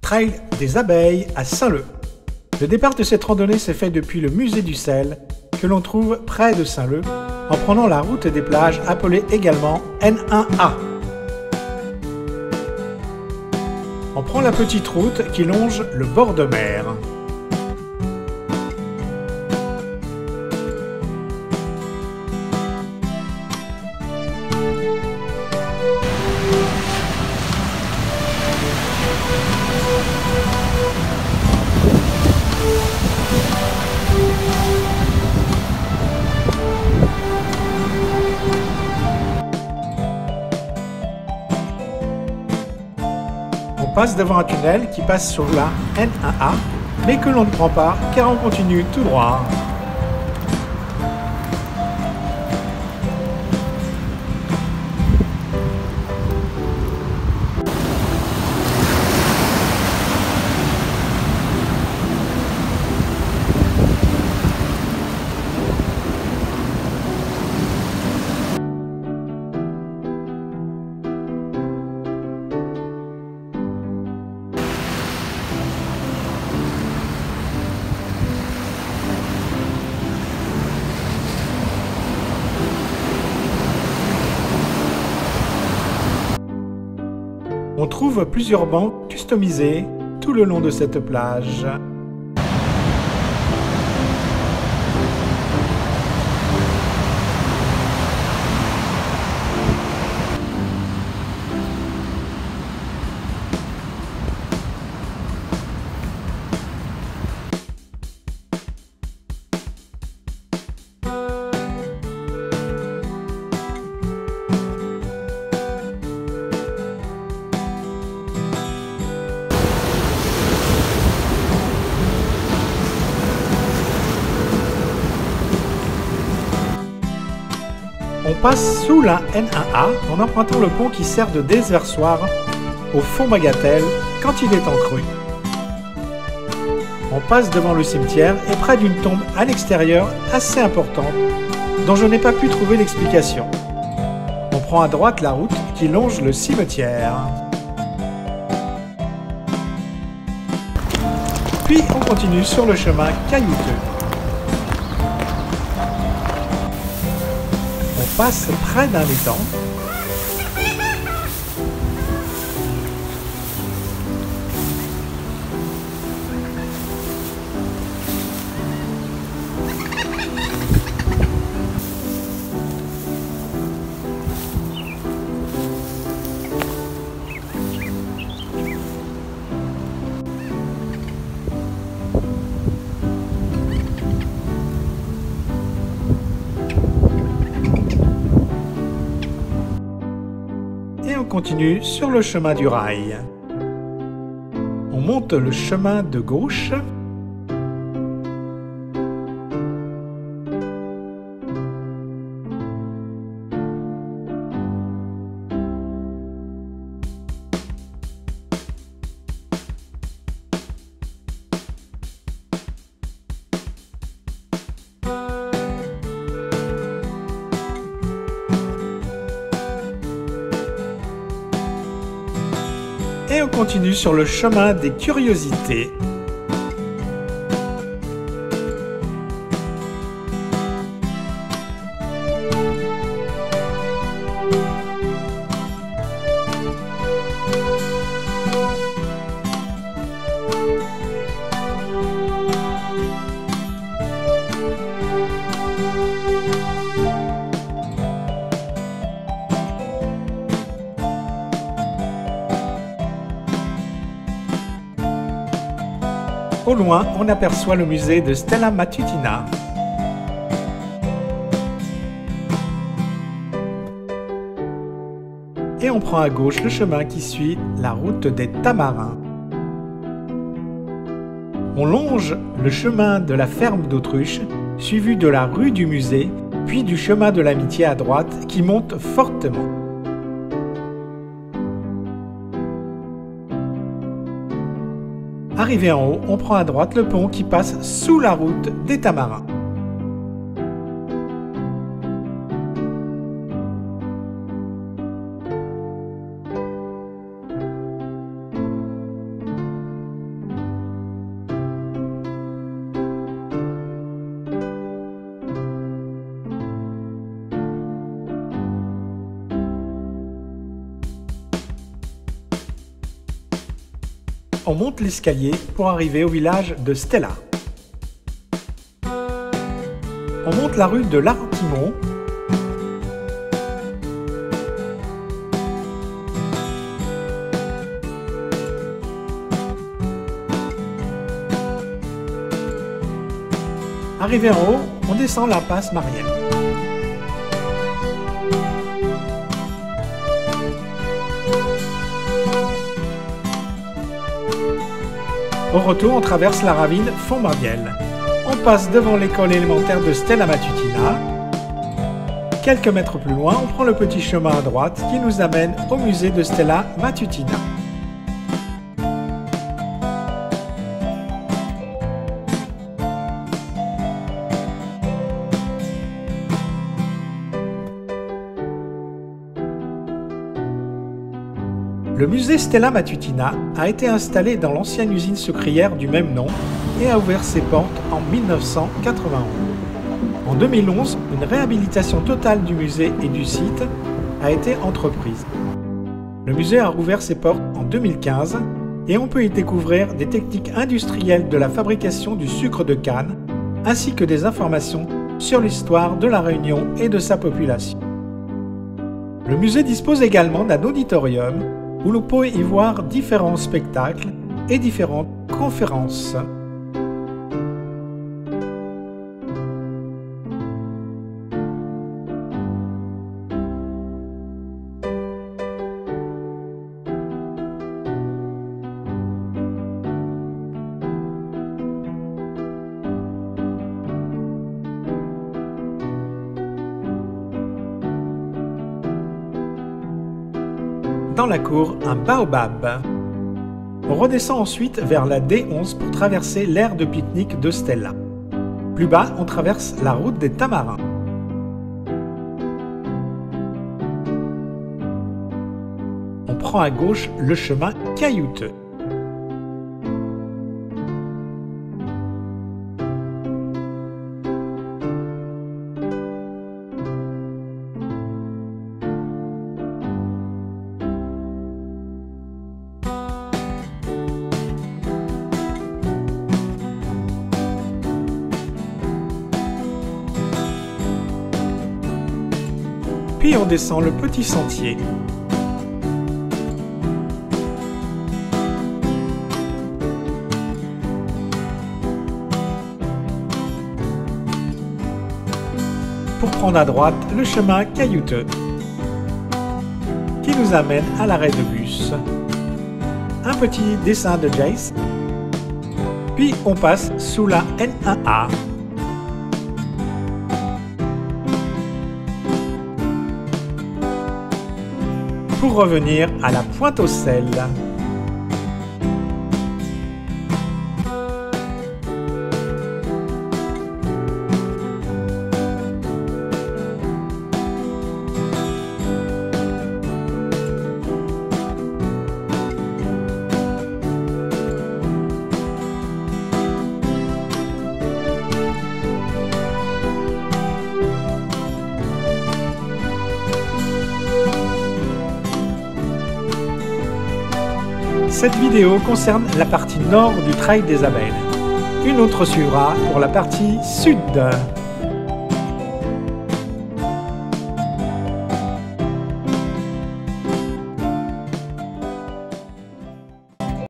Trail des abeilles à Saint-Leu. Le départ de cette randonnée s'est fait depuis le musée du sel, que l'on trouve près de Saint-Leu, en prenant la route des plages appelée également N1A. On prend la petite route qui longe le bord de mer. On passe devant un tunnel qui passe sur la N1A, mais que l'on ne prend pas car on continue tout droit. On trouve plusieurs bancs customisés tout le long de cette plage. On passe sous la N1A en empruntant le pont qui sert de déversoir au fond Bagatelle quand il est en crue. On passe devant le cimetière et près d'une tombe à l'extérieur assez importante dont je n'ai pas pu trouver l'explication. On prend à droite la route qui longe le cimetière. Puis on continue sur le chemin caillouteux. On passe près d'un étang. Et on continue sur le chemin du rail. On monte le chemin de gauche. Et on continue sur le chemin des curiosités. Au loin, on aperçoit le musée de Stella Matutina. Et on prend à gauche le chemin qui suit la route des Tamarins. On longe le chemin de la ferme d'Autruche, suivi de la rue du musée, puis du chemin de l'amitié à droite qui monte fortement. Arrivé en haut, on prend à droite le pont qui passe sous la route des Tamarins. on monte l'escalier pour arriver au village de Stella. On monte la rue de l'Artimont. Arrivé en haut, on descend la passe Marielle. Au retour, on traverse la ravine Font-Marielle. On passe devant l'école élémentaire de Stella Matutina. Quelques mètres plus loin, on prend le petit chemin à droite qui nous amène au musée de Stella Matutina. Le musée Stella Matutina a été installé dans l'ancienne usine sucrière du même nom et a ouvert ses portes en 1991. En 2011, une réhabilitation totale du musée et du site a été entreprise. Le musée a rouvert ses portes en 2015 et on peut y découvrir des techniques industrielles de la fabrication du sucre de canne ainsi que des informations sur l'histoire de la Réunion et de sa population. Le musée dispose également d'un auditorium où l'on peut y voir différents spectacles et différentes conférences. Dans la cour, un baobab. On redescend ensuite vers la D11 pour traverser l'aire de pique-nique de Stella. Plus bas, on traverse la route des Tamarins. On prend à gauche le chemin caillouteux. Puis on descend le petit sentier. Pour prendre à droite le chemin caillouteux qui nous amène à l'arrêt de bus. Un petit dessin de Jace. Puis on passe sous la N1A. Pour revenir à la Pointe aux Sels. Cette vidéo concerne la partie nord du Trail des Abeilles. Une autre suivra pour la partie sud.